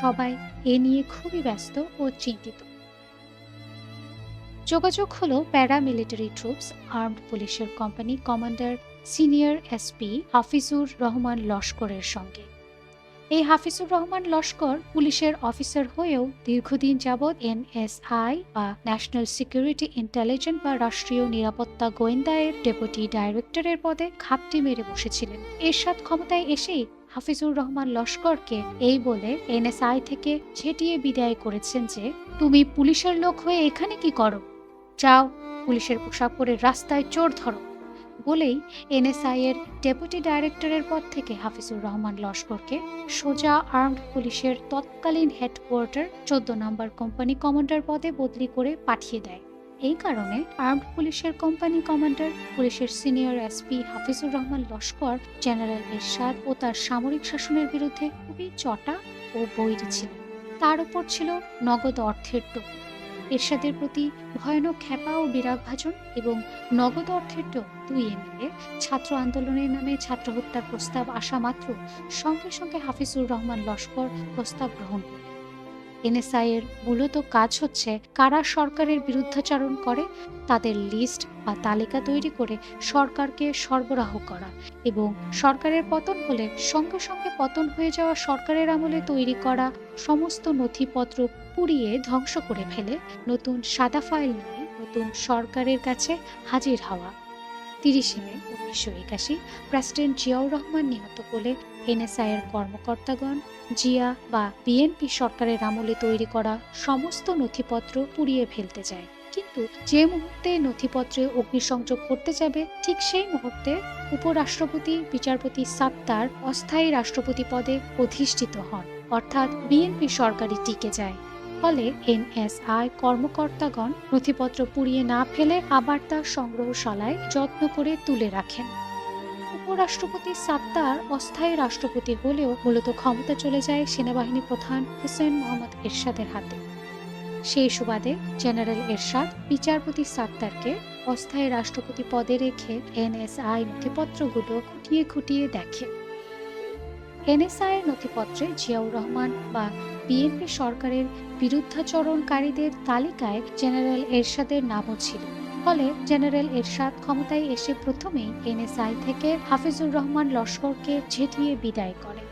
সবাই এ নিয়ে খুবই ব্যস্ত ও চিন্তিত। যোগাযোগ হলো প্যারামিলিটারি ট্রুপস আর্মড পুলিশের company commander senior SP Hafizur Rahman লস্করের সঙ্গে। এই হাফিজুর রহমান লস্কর পুলিশের অফিসার হয়েও দীর্ঘদিন যাবৎ এনএসআই বা ন্যাশনাল সিকিউরিটি ইন্টেলিজেন্স বা রাষ্ট্রীয় নিরাপত্তা গোয়েন্দায়ের ডেপুটি ডাইরেক্টরের পদে ঘাপটি মেরে বসেছিলেন। এরশাদ ক্ষমতায় এসেই হাফিজুর রহমান লস্করকে এই বলে এনএসআই থেকে ছেটিয়ে বিদায় করেছেন যে, তুমি পুলিশের লোক হয়ে এখানে কি করো, যাও পুলিশের পোশাক পরে রাস্তায় চোর ধরো। বলেই এনএসআই এর ডেপুটি ডাইরেক্টরের পদ থেকে হাফিজুর রহমান লস্করকে সোজা আর্মড পুলিশের তৎকালীন হেডকোয়ার্টার ১৪ নম্বর কোম্পানি কমান্ডার পদে বদলি করে পাঠিয়ে দেয়। এই কারণে আর্মড পুলিশের কোম্পানি কমান্ডার পুলিশের senior SP Hafizur Rahman Laskar general Ershad ও তার সামরিক শাসনের বিরুদ্ধে খুবই চটা ও বৈরী ছিলেন। তার উপর ছিল নগদ অর্থের টোপ। এরশাদের প্রতি ভয়ানক খেপা ও বিরাগভাজন এবং নগদ অর্থের টোপ দুইয়ে মিলে ছাত্র আন্দোলনের নামে ছাত্র হত্যার প্রস্তাব আসা মাত্র সঙ্গে সঙ্গে হাফিজুর রহমান লস্কর প্রস্তাব গ্রহণ করলেন। এনএসআই এর মূলত কাজ হচ্ছে কারা সরকারের বিরুদ্ধাচরণ করে তাদের লিস্ট বা তালিকা তৈরি করে সরকারকে সরবরাহ করা এবং সরকারের পতন হলে সঙ্গে সঙ্গে পতন হয়ে যাওয়া সরকারের আমলে তৈরি করা সমস্ত নথিপত্র পুড়িয়ে ধ্বংস করে ফেলে নতুন সাদা ফাইল নিয়ে নতুন সরকারের কাছে হাজির হওয়া। ৩০ মে ১৯৮১ প্রেসিডেন্ট জিয়াউর রহমান নিহত বলে এনএসআই এর কর্মকর্তাগণ জিয়া বা বিএনপি সরকারের আমলে তৈরি করা সমস্ত নথিপত্র পুড়িয়ে ফেলতে যায়। কিন্তু যে মুহূর্তে নথিপত্রে অগ্নিসংযোগ করতে যাবে ঠিক সেই মুহূর্তে উপরাষ্ট্রপতি বিচারপতি সাত্তার অস্থায়ী রাষ্ট্রপতি পদে অধিষ্ঠিত হন, অর্থাৎ বিএনপি সরকারই টিকে যায়। ফলে এনএসআই কর্মকর্তাগণ নথিপত্র পুড়িয়ে না ফেলে আবার তা সংগ্রহশালায় যত্ন করে তুলে রাখেন। উপরাষ্ট্রপতি সাত্তার অস্থায়ী রাষ্ট্রপতি হলেও মূলত ক্ষমতা চলে যায় সেনাবাহিনী প্রধান হুসেন মোহাম্মদ এরশাদের হাতে। সেই সুবাদে জেনারেল এরশাদ বিচারপতি সাত্তারকে অস্থায়ী রাষ্ট্রপতি পদে রেখে এনএসআই নথিপত্রগুলো খুঁটিয়ে খুঁটিয়ে দেখে। এনএসআই এর নথিপত্রে জিয়াউর রহমান বা বিএনপি সরকারের বিরুদ্ধাচরণকারীদের তালিকায় জেনারেল এরশাদের নামও ছিল। ফলে জেনারেল এরশাদ ক্ষমতায় এসে প্রথমেই এনএসআই থেকে হাফিজুর রহমান লস্করকে ঝেঁটিয়ে বিদায় করে।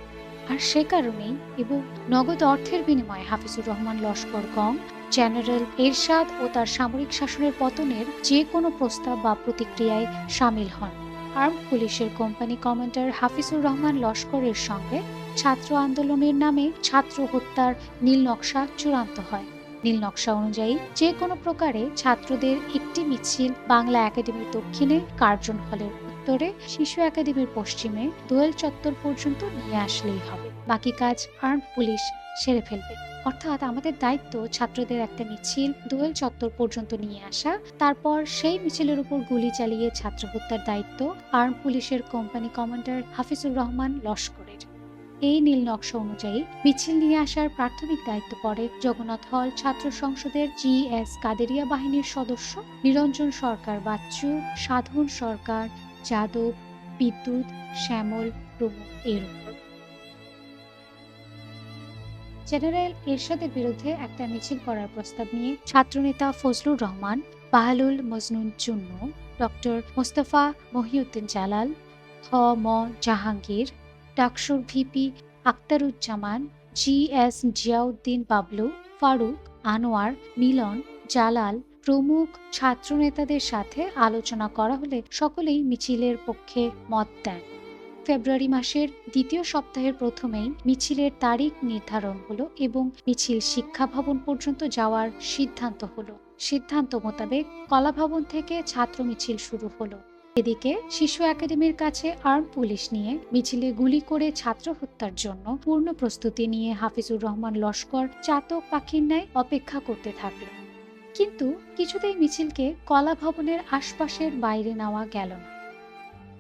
আর সে কারণেই এবং নগদ অর্থের বিনিময়ে হাফিজুর রহমান লস্করগণ জেনারেল এরশাদ ও তার সামরিক শাসনের পতনের যে কোনো প্রস্তাব বা প্রতিক্রিয়ায় সামিল হন। আর্মড পুলিশের কোম্পানি কমান্ডার হাফিজুর রহমান লস্করের সঙ্গে ছাত্র আন্দোলনের নামে ছাত্র হত্যার নীল নকশা চূড়ান্ত হয়। নীল নকশা অনুযায়ী যে কোনো প্রকারে ছাত্রদের একটি মিছিল বাংলা একাডেমির দক্ষিণে কার্জন হলের উত্তরে, শিশু একাডেমির পশ্চিমে দোয়েল চত্বর পর্যন্ত নিয়ে আসলেই হবে। বাকি কাজ আর্মড পুলিশ সেরে ফেলবে। অর্থাৎ আমাদের দায়িত্ব ছাত্রদের একটা মিছিল দোয়েল চত্বর পর্যন্ত নিয়ে আসা, তারপর সেই মিছিলের উপর গুলি চালিয়ে ছাত্র হত্যার দায়িত্ব আর্মড পুলিশের কোম্পানি কমান্ডার হাফিজুর রহমান লস্করের। এই নীল নকশা অনুযায়ী মিছিল নিয়ে আসার প্রাথমিক দায়িত্ব পড়ে জগন্নাথ হল ছাত্র সংসদের GS কাদেরিয়া বাহিনীর সদস্য নিরঞ্জন সরকার বাচ্চু, সাধন সরকার, যাদব, বিদ্যুৎ, শ্যামল প্রমুখ এর উপর। জেনারেল এরশাদের বিরুদ্ধে একটা মিছিল করার প্রস্তাব নিয়ে ছাত্রনেতা ফজলুর রহমান, বাহালুল মজনুন চুন্নু, ডক্টর মোস্তফা মহিউদ্দিন জালাল, ম জাহাঙ্গীর, ডাকসুর ভিপি আখতারুজ্জামান, GS জিয়াউদ্দিন বাবলু, ফারুক, আনোয়ার, মিলন, জালাল প্রমুখ ছাত্রনেতাদের সাথে আলোচনা করা হলে সকলেই মিছিলের পক্ষে মত দেন। ফেব্রুয়ারি মাসের দ্বিতীয় সপ্তাহের প্রথমেই মিছিলের তারিখ নির্ধারণ হলো এবং মিছিল শিক্ষা ভবন পর্যন্ত যাওয়ার সিদ্ধান্ত হলো। সিদ্ধান্ত মোতাবেক কলা ভবন থেকে ছাত্র মিছিল শুরু হলো। এদিকে শিশু একাডেমির কাছে আর্ম পুলিশ নিয়ে মিছিলে গুলি করে ছাত্র হত্যার জন্য পূর্ণ প্রস্তুতি নিয়ে হাফিজুর রহমান লস্কর চাতক পাখির ন্যায় অপেক্ষা করতে থাকল। কিন্তু কিছুতেই মিছিলকে কলা ভবনের আশপাশের বাইরে নেওয়া গেল না।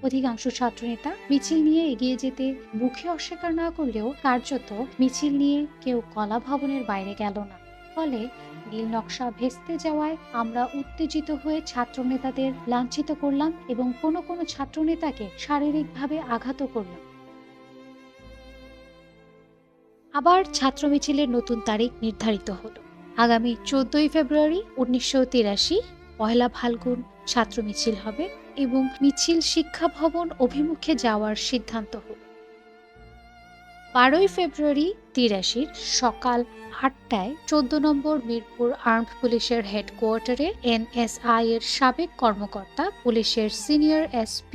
অধিকাংশ ছাত্রনেতা মিছিল নিয়ে এগিয়ে যেতে মুখে অস্বীকার না করলেও কার্যত মিছিল নিয়ে কেউ কলা ভবনের বাইরে গেল না। ফলে নীল নকশা ভেস্তে যাওয়ায় আমরা উত্তেজিত হয়ে ছাত্রনেতাদের লাঞ্ছিত করলাম এবং কোনো কোনো ছাত্রনেতাকে শারীরিকভাবে আঘাতও করলাম। আবার ছাত্র মিছিলের নতুন তারিখ নির্ধারিত হলো। আগামী 14 ফেব্রুয়ারি 1983 পহেলা ফাল্গুন ছাত্র মিছিল হবে এবং মিছিল শিক্ষা ভবন অভিমুখে যাওয়ার সিদ্ধান্ত হল। 12 ফেব্রুয়ারি 83 সকাল 8টায় 14 নম্বর মিরপুর আর্মড পুলিশের হেডকোয়ার্টারে NSI এর সাবেক কর্মকর্তা, পুলিশের সিনিয়র SP,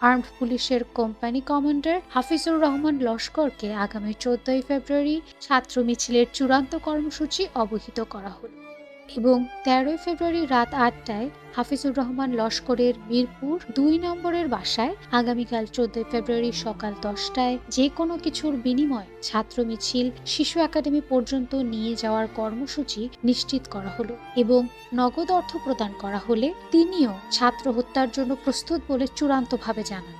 আর্মড পুলিশের কোম্পানি কমান্ডার হাফিজুর রহমান লস্করকে আগামী 14 ফেব্রুয়ারি ছাত্র মিছিলের চূড়ান্ত কর্মসূচি অবহিত করা হল এবং 13 ফেব্রুয়ারি রাত 8টায় হাফিজুর রহমান লস্করের মিরপুর 2 নম্বরের বাসায় আগামীকাল 14 ফেব্রুয়ারি সকাল 10টায় যে কোনো কিছুর বিনিময়ে ছাত্র মিছিল শিশু একাডেমি পর্যন্ত নিয়ে যাওয়ার কর্মসূচি নিশ্চিত করা হলো এবং নগদ অর্থ প্রদান করা হলে তিনিও ছাত্র হত্যার জন্য প্রস্তুত বলে চূড়ান্তভাবে জানান।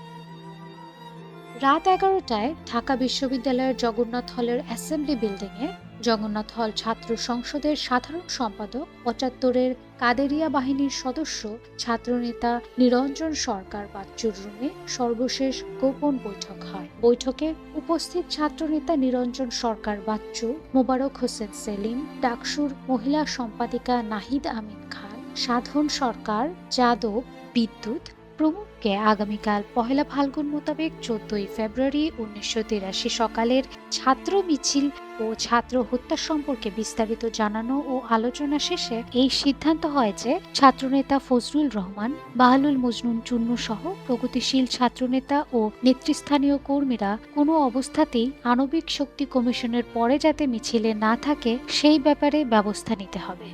রাত 11টায় ঢাকা বিশ্ববিদ্যালয়ের জগন্নাথ হলের অ্যাসেম্বলি বিল্ডিংয়ে জগন্নাথ হল ছাত্র সংসদের সাধারণ সম্পাদক 75-এর কাদেরিয়া বাহিনীর সদস্য ছাত্রনেতা নিরঞ্জন সরকার বাচ্চুর রুমে সর্বশেষ গোপন বৈঠক হয়। বৈঠকে উপস্থিত ছাত্রনেতা নিরঞ্জন সরকার বাচ্চু, মোবারক হোসেন সেলিম, ডাকসুর মহিলা সম্পাদিকা নাহিদ আমিন খান, সাধন সরকার, যাদব, বিদ্যুৎ প্রমুখকে আগামীকাল পহেলা ফাল্গুন মোতাবেক 14 ফেব্রুয়ারি 1983 সকালের ছাত্র মিছিল ও ছাত্র হত্যা সম্পর্কে বিস্তারিত জানানো ও আলোচনা শেষে এই সিদ্ধান্ত হয় যে ছাত্রনেতা ফজলুল রহমান, বাহালুল মজনুন চুন্নু সহ প্রগতিশীল ছাত্রনেতা ও নেতৃস্থানীয় কর্মীরা কোনো অবস্থাতেই আণবিক শক্তি কমিশনের পরে যাতে মিছিলে না থাকে সেই ব্যাপারে ব্যবস্থা নিতে হবে।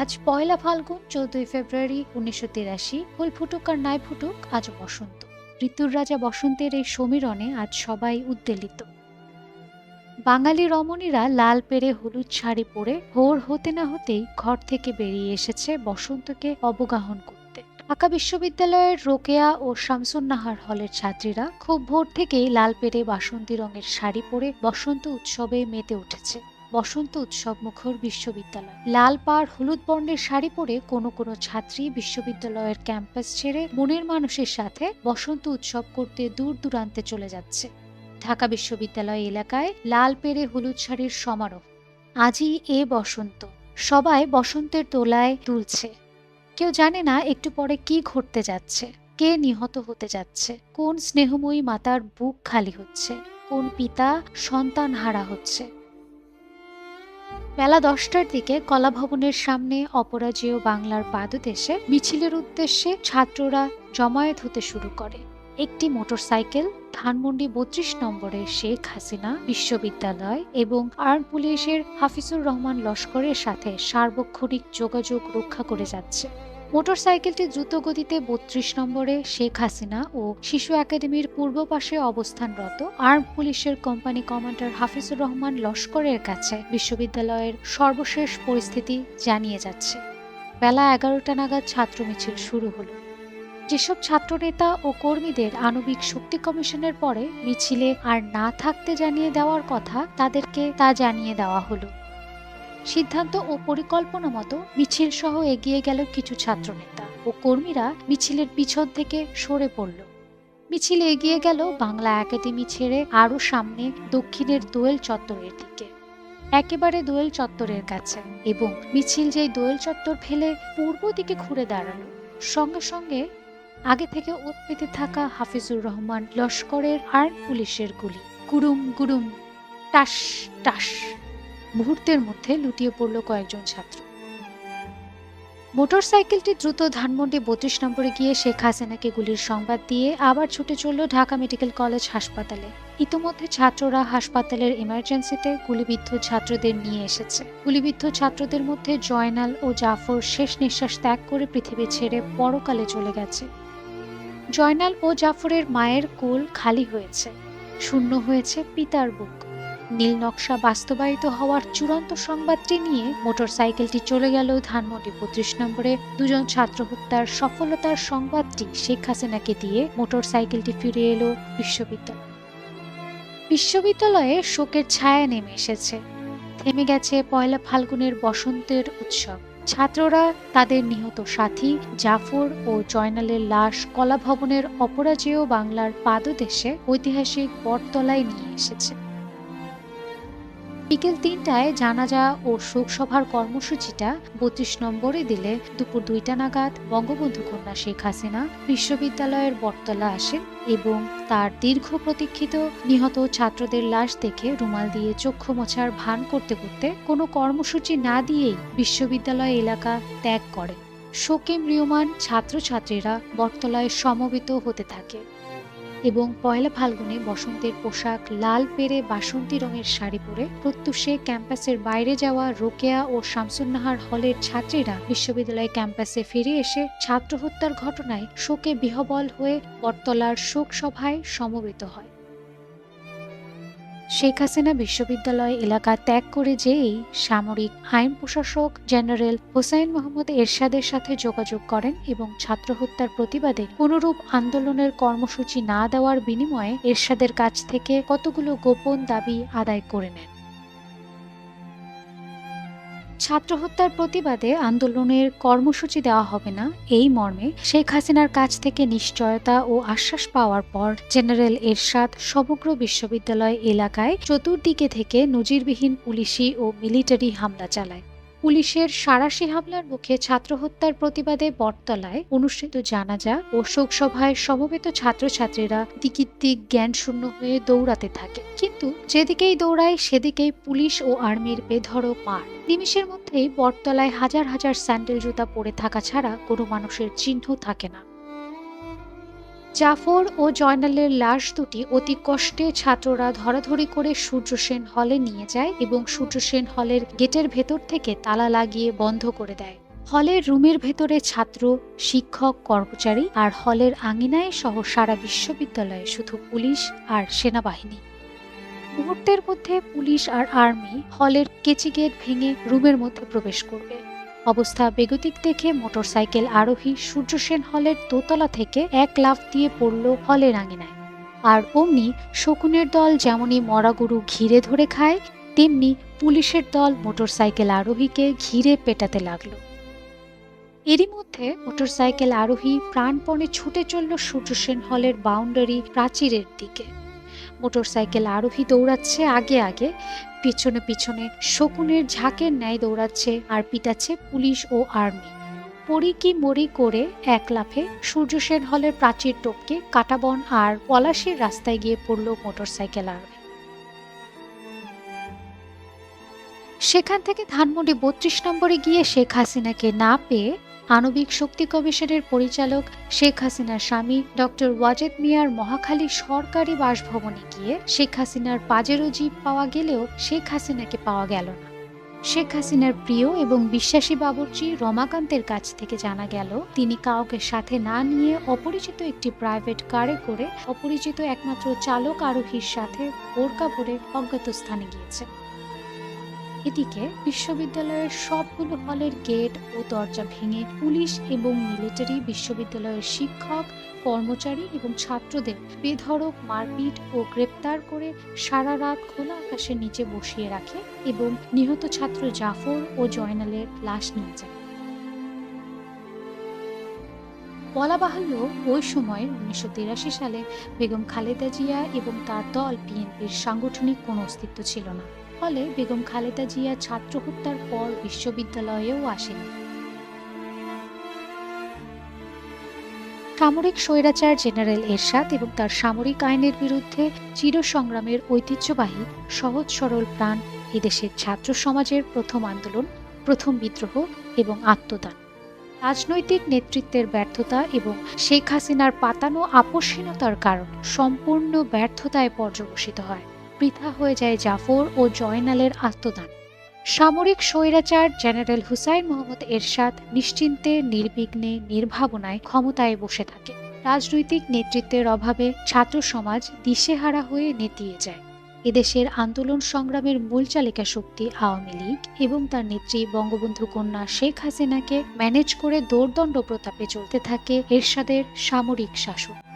আজ পয়লা ফাল্গুন 14 ফেব্রুয়ারি 1983। ফুল ফুটুক আর নাই ফুটুক, আজ বসন্ত। ঋতুর রাজা বসন্তের এই সমীরণে আজ সবাই উদ্বেলিত। বাঙালি রমণীরা লাল পেরে হলুদ শাড়ি পরে ভোর হতে না হতেই ঘর থেকে বেরিয়ে এসেছে বসন্তকে অবগাহন করতে। ঢাকা বিশ্ববিদ্যালয়ের রোকেয়া ও শামসুন্নাহার হলের ছাত্রীরা খুব ভোর থেকেই লাল পেরে বাসন্তী রঙের শাড়ি পরে বসন্ত উৎসবে মেতে উঠেছে। বসন্ত উৎসব মুখর বিশ্ববিদ্যালয়। লাল পাড় হলুদ বর্ণের শাড়ি পরে কোনো কোনো ছাত্রী বিশ্ববিদ্যালয়ের ক্যাম্পাস ছেড়ে মনের মানুষের সাথে বসন্ত উৎসব করতে দূর দূরান্তে চলে যাচ্ছে। ঢাকা বিশ্ববিদ্যালয় এলাকায় লাল পেরে হলুদ শাড়ির সমারোহ। আজই এ বসন্ত, সবাই বসন্তের দোলায় দুলছে। কেউ জানে না একটু পরে কি ঘটতে যাচ্ছে, কে নিহত হতে যাচ্ছে, কোন স্নেহময়ী মাতার বুক খালি হচ্ছে, কোন পিতা সন্তান হারা হচ্ছে। বেলা 10টার দিকে কলা ভবনের সামনে অপরাজেয় বাংলার পাদদেশে মিছিলের উদ্দেশ্যে ছাত্ররা জমায়েত হতে শুরু করে। একটি মোটরসাইকেল ধানমন্ডি 32 নম্বরের শেখ হাসিনা বিশ্ববিদ্যালয় এবং আর্ম পুলিশের হাফিজুর রহমান লস্করের সাথে সার্বক্ষণিক যোগাযোগ রক্ষা করে যাচ্ছে। মোটরসাইকেলটি দ্রুত গতিতে 32 নম্বরে শেখ হাসিনা ও শিশু একাডেমির পূর্ব পাশে অবস্থানরত আর্ম পুলিশের কোম্পানি কমান্ডার হাফিজুর রহমান লস্করের কাছে বিশ্ববিদ্যালয়ের সর্বশেষ পরিস্থিতি জানিয়ে যাচ্ছে। বেলা 11টা নাগাদ ছাত্র মিছিল শুরু হলো। যেসব ছাত্রনেতা ও কর্মীদের আণবিক শক্তি কমিশনের পরে মিছিলে আর না থাকতে জানিয়ে দেওয়ার কথা, তাদেরকে তা জানিয়ে দেওয়া হলো। সিদ্ধান্ত ও পরিকল্পনা মতো মিছিল সহ এগিয়ে গেল কিছু ছাত্রনেতা ও কর্মীরা মিছিলের পিছন থেকে সরে পড়ল। মিছিল এগিয়ে গেল বাংলা একাডেমি ছেড়ে আরো সামনে দক্ষিণের দোয়েল চত্বরের দিকে, একেবারে দোয়েল চত্বরের কাছে, এবং মিছিল যেই দোয়েল চত্বর ফেলে পূর্ব দিকে ঘুরে দাঁড়ালো, সঙ্গে সঙ্গে আগে থেকে ওত পেতে থাকা হাফিজুর রহমান লস্করের আর্ম পুলিশের গুলি গুড়ুম গুড়ুম, টাস টাস, মুহূর্তের মধ্যে লুটিয়ে পড়ল কয়েকজন ছাত্র। মোটরসাইকেলটি দ্রুত ধানমন্ডি 32 নম্বরে গিয়ে শেখ হাসিনাকে গুলির সংবাদ দিয়ে আবার ছুটে চলল ঢাকা মেডিকেল কলেজ হাসপাতালে। ইতোমধ্যে ছাত্ররা হাসপাতালের ইমার্জেন্সিতে গুলিবিদ্ধ ছাত্রদের নিয়ে এসেছে। গুলিবিদ্ধ ছাত্রদের মধ্যে জয়নাল ও জাফর শেষ নিঃশ্বাস ত্যাগ করে পৃথিবী ছেড়ে পরকালে চলে গেছে। জয়নাল ও জাফরের মায়ের কোল খালি হয়েছে, শূন্য হয়েছে পিতার বুক। নীল নকশা বাস্তবায়িত হওয়ার চূড়ান্ত সংবাদটি নিয়ে মোটরসাইকেলটি চলে গেল ধানমন্ডি 32 নম্বরে। দুজন ছাত্র হত্যার সফলতার সংবাদটি শেখ হাসিনাকে দিয়ে মোটরসাইকেলটি ফিরে এলো বিশ্ববিদ্যালয়ে শোকের ছায়া নেমে এসেছে। থেমে গেছে পয়লা ফাল্গুনের বসন্তের উৎসব। ছাত্ররা তাদের নিহত সাথী জাফর ও জয়নালের লাশ কলাভবনের অপরাজেয় বাংলার পাদদেশে ঐতিহাসিক বটতলায় নিয়ে এসেছে। বিকেল 3টায় জানাজা ও শোকসভার কর্মসূচিটা 32 নম্বরে দিলে দুপুর 2টা নাগাদ বঙ্গবন্ধু কন্যা শেখ হাসিনা বিশ্ববিদ্যালয়ের বটতলা আসেন এবং তার দীর্ঘ প্রতীক্ষিত নিহত ছাত্রদের লাশ দেখে রুমাল দিয়ে চক্ষু মোছার ভান করতে করতে কোনো কর্মসূচি না দিয়েই বিশ্ববিদ্যালয় এলাকা ত্যাগ করে। শোকে ম্রিয়মাণ ছাত্রছাত্রীরা বটতলায় সমবেত হতে থাকে এবং পয়লা ফাল্গুনে বসন্তের পোশাক লাল পেরে বাসন্তী রঙের শাড়ি পরে প্রত্যুষে ক্যাম্পাসের বাইরে যাওয়া রোকেয়া ও শামসুন্নাহার হলের ছাত্রীরা বিশ্ববিদ্যালয় ক্যাম্পাসে ফিরে এসে ছাত্র হত্যার ঘটনায় শোকে বিহ্বল হয়ে বটতলার শোক সভায় সমবেত হয়। শেখ হাসিনা বিশ্ববিদ্যালয় এলাকা ত্যাগ করে যেই সামরিক আইন প্রশাসক জেনারেল হোসাইন মোহাম্মদ এরশাদের সাথে যোগাযোগ করেন এবং ছাত্র হত্যার প্রতিবাদে কোনরূপ আন্দোলনের কর্মসূচি না দেওয়ার বিনিময়ে এরশাদের কাছ থেকে কতগুলো গোপন দাবি আদায় করে নেন। ছাত্র হত্যার প্রতিবাদে আন্দোলনের কর্মসূচি দেওয়া হবে না এই মর্মে শেখ হাসিনার কাছ থেকে নিশ্চয়তা ও আশ্বাস পাওয়ার পর জেনারেল এরশাদ সমগ্র বিশ্ববিদ্যালয় এলাকায় চতুর্দিকে থেকে নজিরবিহীন পুলিশি ও মিলিটারি হামলা চালায়। পুলিশের সাঁড়াশি হামলার মুখে ছাত্র হত্যার প্রতিবাদে বটতলায় অনুষ্ঠিত জানাজা ও শোকসভায় সমবেত ছাত্রছাত্রীরা দিক জ্ঞান শূন্য হয়ে দৌড়াতে থাকে, কিন্তু যেদিকেই দৌড়ায় সেদিকেই পুলিশ ও আর্মির বেধড়ক মার। নিমিষের মধ্যেই বটতলায় হাজার হাজার স্যান্ডেল জুতা পরে থাকা ছাড়া কোনো মানুষের চিহ্ন থাকে না। জাফর ও জয়নালের লাশ দুটি অতি কষ্টে ছাত্ররা ধরাধরি করে সূর্য সেন হলে নিয়ে যায় এবং সূর্য সেন হলের গেটের ভেতর থেকে তালা লাগিয়ে বন্ধ করে দেয়। হলের রুমের ভেতরে ছাত্র, শিক্ষক, কর্মচারী আর হলের আঙিনায় সহ সারা বিশ্ববিদ্যালয়ে শুধু পুলিশ আর সেনাবাহিনী। মুহূর্তের মধ্যে পুলিশ আর আর্মি হলের কেচি গেট ভেঙে রুমের মধ্যে প্রবেশ করবে। অবস্থা বেগতিক দেখে মোটরসাইকেল আরোহী সূর্য সেন হলের দোতলা থেকে এক লাফ দিয়ে পড়ল হলের আঙিনায়। আর অমনি শকুনের দল যেমনই মরা গরু ঘিরে ধরে খায়, তেমনি পুলিশের দল মোটরসাইকেল আরোহীকে ঘিরে পেটাতে লাগলো। এরই মধ্যে মোটরসাইকেল আরোহী প্রাণপণে ছুটে চলল সূর্য সেন হলের বাউন্ডারি প্রাচীরের দিকে। মোটরসাইকেল আরোহী দৌড়াচ্ছে আগে আগে, পিছনে পিছনে শকুনের ঝাঁকের ন্যায় দৌড়াচ্ছে আর পিটাচ্ছে পুলিশ ও আর্মি। পরি কি মরি করে এক লাফে সূর্য সেন হলের প্রাচীর টপকে কাটাবন আর পলাশির রাস্তায় গিয়ে পড়ল মোটরসাইকেল আরোহী। সেখান থেকে ধানমন্ডি 32 নম্বরে গিয়ে শেখ হাসিনাকে না পেয়ে আণবিক শক্তি কমিশনের পরিচালক শেখ হাসিনার স্বামী ডক্টর ওয়াজেদ মিয়ার মহাখালী সরকারি বাসভবনে গিয়ে শেখ হাসিনার পাজেরো জিপ পাওয়া গেলেও শেখ হাসিনাকে পাওয়া গেল না। শেখ হাসিনার প্রিয় এবং বিশ্বাসী বাবুর্চি রমাকান্তের কাছ থেকে জানা গেল তিনি কাউকে সাথে না নিয়ে অপরিচিত একটি প্রাইভেট কারে করে অপরিচিত একমাত্র চালক আরোহীর সাথে বোরকা পরে অজ্ঞাত স্থানে গিয়েছে। এদিকে বিশ্ববিদ্যালয়ের সবগুলো হলের গেট ও দরজা ভেঙে পুলিশ এবং মিলিটারি বিশ্ববিদ্যালয়ের শিক্ষক, কর্মচারী এবং ছাত্রদের বেধড়ক মারপিট ও গ্রেপ্তার করে সারা রাত খোলা আকাশের নিচে বসিয়ে রাখে এবং নিহত ছাত্র জাফর ও জয়নালের লাশ নিয়ে যায়। বলা বাহুল্য, ওই সময় ১৯৮৩ সালে বেগম খালেদা জিয়া এবং তার দল বিএনপির সাংগঠনিক কোনো অস্তিত্ব ছিল না। ফলে বেগম খালেদা জিয়া ছাত্র হত্যার পর বিশ্ববিদ্যালয়েও আসেনি। সামরিক স্বৈরাচার জেনারেল এরশাদ এবং তার সামরিক আইনের বিরুদ্ধে চিরসংগ্রামের ঐতিহ্যবাহী সহজ সরল প্রাণ এদেশের ছাত্র সমাজের প্রথম আন্দোলন, প্রথম বিদ্রোহ এবং আত্মদান। রাজনৈতিক নেতৃত্বের ব্যর্থতা এবং শেখ হাসিনার পাতানো আপোষহীনতার কারণ সম্পূর্ণ ব্যর্থতায় পর্যবসিত হয়। বৃথা হয়ে যায় জাফর ও জয়নালের আত্মদান। সামরিক স্বৈরাচার জেনারেল হুসাইন মোহাম্মদ এরশাদ নিশ্চিন্তে, নির্বিঘ্নে, নির্ভাবনায় ক্ষমতায় বসে থাকে। রাজনৈতিক নেতৃত্বের অভাবে ছাত্র সমাজ দিশেহারা হয়ে নেতিয়ে যায়। এদেশের আন্দোলন সংগ্রামের মূল চালিকা শক্তি আওয়ামী লীগ এবং তার নেত্রী বঙ্গবন্ধু কন্যা শেখ হাসিনাকে ম্যানেজ করে দোর্দণ্ড প্রতাপে চলতে থাকে এরশাদের সামরিক শাসন।